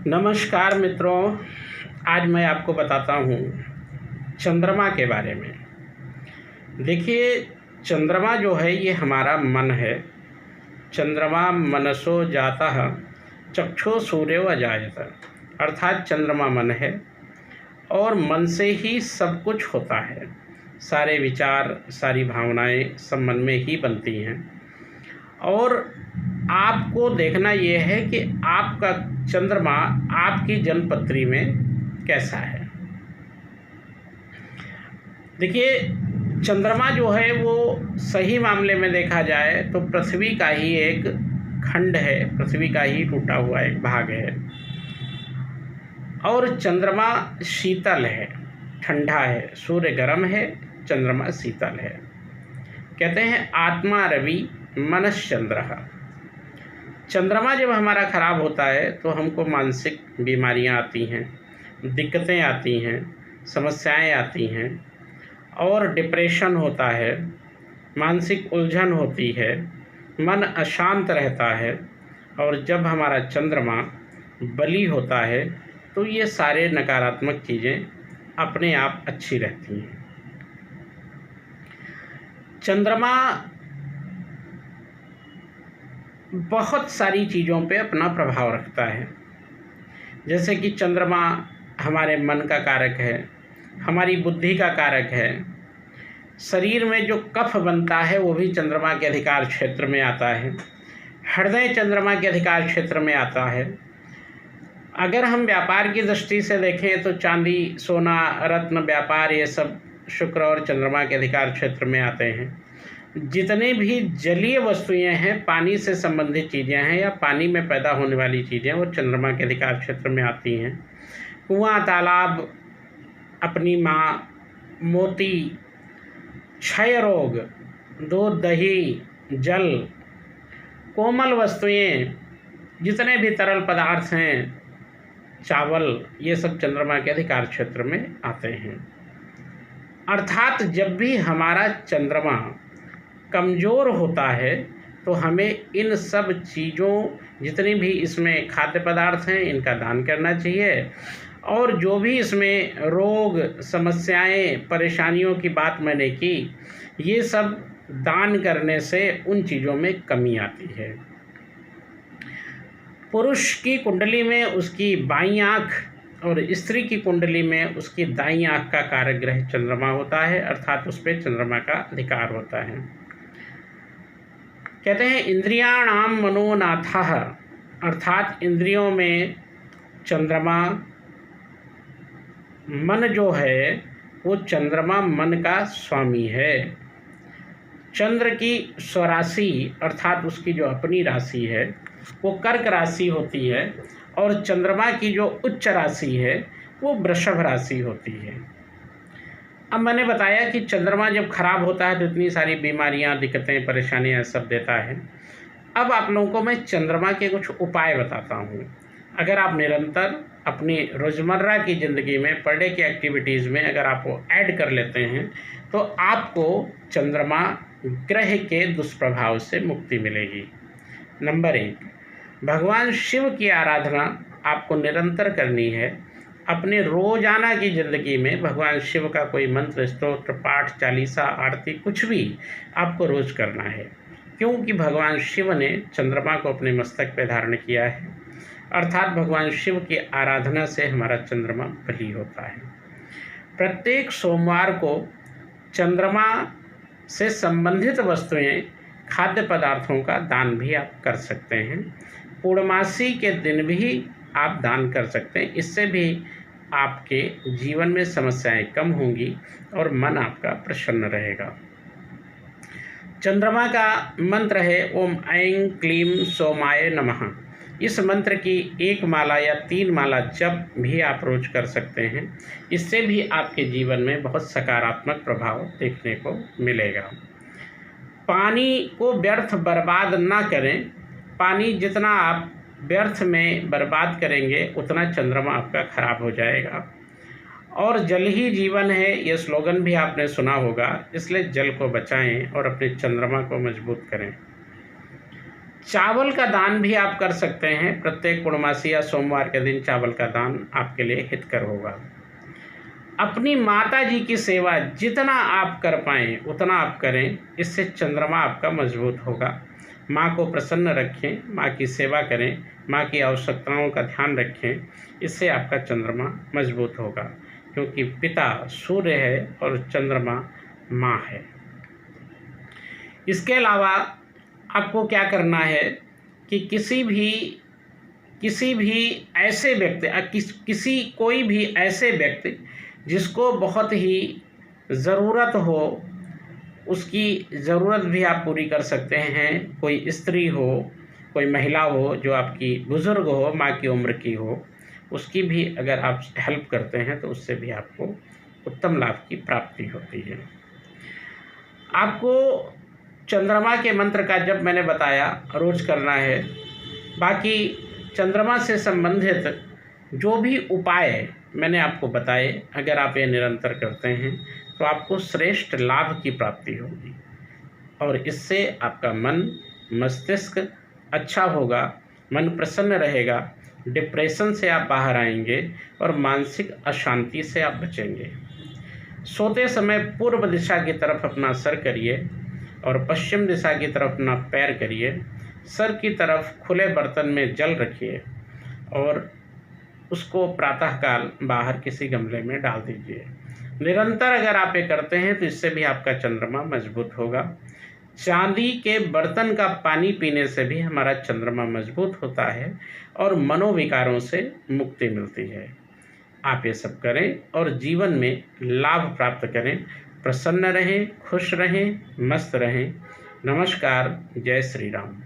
नमस्कार मित्रों, आज मैं आपको बताता हूँ चंद्रमा के बारे में। देखिए, चंद्रमा जो है ये हमारा मन है। चंद्रमा मनसो जातः चक्षु सूर्यो अजायत, अर्थात चंद्रमा मन है और मन से ही सब कुछ होता है। सारे विचार, सारी भावनाएं सब मन में ही बनती हैं। और आपको देखना यह है कि आपका चंद्रमा आपकी जन्मपत्री में कैसा है। देखिए, चंद्रमा जो है वो सही मामले में देखा जाए तो पृथ्वी का ही एक खंड है, पृथ्वी का ही टूटा हुआ एक भाग है। और चंद्रमा शीतल है, ठंडा है। सूर्य गर्म है, चंद्रमा शीतल है। कहते हैं आत्मा रवि मनश्चंद्र। चंद्रमा जब हमारा खराब होता है तो हमको मानसिक बीमारियां आती हैं, दिक्कतें आती हैं, समस्याएं आती हैं और डिप्रेशन होता है, मानसिक उलझन होती है, मन अशांत रहता है। और जब हमारा चंद्रमा बली होता है तो ये सारे नकारात्मक चीज़ें अपने आप अच्छी रहती हैं। चंद्रमा बहुत सारी चीज़ों पे अपना प्रभाव रखता है। जैसे कि चंद्रमा हमारे मन का कारक है, हमारी बुद्धि का कारक है। शरीर में जो कफ बनता है वो भी चंद्रमा के अधिकार क्षेत्र में आता है। हृदय चंद्रमा के अधिकार क्षेत्र में आता है। अगर हम व्यापार की दृष्टि से देखें तो चांदी, सोना, रत्न व्यापार ये सब शुक्र और चंद्रमा के अधिकार क्षेत्र में आते हैं। जितने भी जलीय वस्तुएं हैं, पानी से संबंधित चीज़ें हैं या पानी में पैदा होने वाली चीज़ें, वो चंद्रमा के अधिकार क्षेत्र में आती हैं। कुआं, तालाब, अपनी माँ, मोती, क्षय रोग, दूध, दही, जल, कोमल वस्तुएं, जितने भी तरल पदार्थ हैं, चावल, ये सब चंद्रमा के अधिकार क्षेत्र में आते हैं। अर्थात जब भी हमारा चंद्रमा कमज़ोर होता है तो हमें इन सब चीज़ों, जितनी भी इसमें खाद्य पदार्थ हैं, इनका दान करना चाहिए। और जो भी इसमें रोग, समस्याएं, परेशानियों की बात मैंने की, ये सब दान करने से उन चीज़ों में कमी आती है। पुरुष की कुंडली में उसकी बाईं आँख और स्त्री की कुंडली में उसकी दाईं आँख का कारक ग्रह चंद्रमा होता है, अर्थात उस पर चंद्रमा का अधिकार होता है। कहते हैं इंद्रियाणाम मनोनाथः, अर्थात इंद्रियों में चंद्रमा, मन जो है वो चंद्रमा मन का स्वामी है। चंद्र की स्वराशि अर्थात उसकी जो अपनी राशि है वो कर्क राशि होती है और चंद्रमा की जो उच्च राशि है वो वृषभ राशि होती है। अब मैंने बताया कि चंद्रमा जब खराब होता है तो इतनी सारी बीमारियां, दिक्कतें, परेशानियां सब देता है। अब आप लोगों को मैं चंद्रमा के कुछ उपाय बताता हूँ। अगर आप निरंतर अपनी रोज़मर्रा की ज़िंदगी में, पर डे की एक्टिविटीज़ में अगर आप वो ऐड कर लेते हैं तो आपको चंद्रमा ग्रह के दुष्प्रभाव से मुक्ति मिलेगी। नंबर 1, भगवान शिव की आराधना आपको निरंतर करनी है। अपने रोजाना की ज़िंदगी में भगवान शिव का कोई मंत्र, स्तोत्र, पाठ, चालीसा, आरती, कुछ भी आपको रोज़ करना है, क्योंकि भगवान शिव ने चंद्रमा को अपने मस्तक पे धारण किया है। अर्थात भगवान शिव की आराधना से हमारा चंद्रमा बली होता है। प्रत्येक सोमवार को चंद्रमा से संबंधित वस्तुएं, खाद्य पदार्थों का दान भी आप कर सकते हैं। पूर्णमासी के दिन भी आप दान कर सकते हैं। इससे भी आपके जीवन में समस्याएं कम होंगी और मन आपका प्रसन्न रहेगा। चंद्रमा का मंत्र है ओम ऐं क्लीं सोमाय नमः। इस मंत्र की 1 माला या 3 माला जप भी आप रोज कर सकते हैं। इससे भी आपके जीवन में बहुत सकारात्मक प्रभाव देखने को मिलेगा। पानी को व्यर्थ बर्बाद ना करें। पानी जितना आप व्यर्थ में बर्बाद करेंगे उतना चंद्रमा आपका खराब हो जाएगा। और जल ही जीवन है, यह स्लोगन भी आपने सुना होगा। इसलिए जल को बचाएं और अपने चंद्रमा को मजबूत करें। चावल का दान भी आप कर सकते हैं। प्रत्येक पूर्णमासी या सोमवार के दिन चावल का दान आपके लिए हितकर होगा। अपनी माता जी की सेवा जितना आप कर पाएँ उतना आप करें, इससे चंद्रमा आपका मजबूत होगा। माँ को प्रसन्न रखें, माँ की सेवा करें, माँ की आवश्यकताओं का ध्यान रखें, इससे आपका चंद्रमा मजबूत होगा, क्योंकि पिता सूर्य है और चंद्रमा माँ है। इसके अलावा आपको क्या करना है कि किसी भी ऐसे व्यक्ति कोई भी ऐसे व्यक्ति जिसको बहुत ही ज़रूरत हो, उसकी ज़रूरत भी आप पूरी कर सकते हैं। कोई स्त्री हो, कोई महिला हो जो आपकी बुज़ुर्ग हो, माँ की उम्र की हो, उसकी भी अगर आप हेल्प करते हैं तो उससे भी आपको उत्तम लाभ की प्राप्ति होती है। आपको चंद्रमा के मंत्र का जब मैंने बताया रोज़ करना है। बाकी चंद्रमा से संबंधित जो भी उपाय मैंने आपको बताए, अगर आप ये निरंतर करते हैं तो आपको श्रेष्ठ लाभ की प्राप्ति होगी और इससे आपका मन मस्तिष्क अच्छा होगा, मन प्रसन्न रहेगा, डिप्रेशन से आप बाहर आएंगे और मानसिक अशांति से आप बचेंगे। सोते समय पूर्व दिशा की तरफ अपना सर करिए और पश्चिम दिशा की तरफ अपना पैर करिए। सर की तरफ खुले बर्तन में जल रखिए और उसको प्रातःकाल बाहर किसी गमले में डाल दीजिए। निरंतर अगर आप ये करते हैं तो इससे भी आपका चंद्रमा मजबूत होगा। चांदी के बर्तन का पानी पीने से भी हमारा चंद्रमा मजबूत होता है और मनोविकारों से मुक्ति मिलती है। आप ये सब करें और जीवन में लाभ प्राप्त करें। प्रसन्न रहें, खुश रहें, मस्त रहें। नमस्कार। जय श्री राम।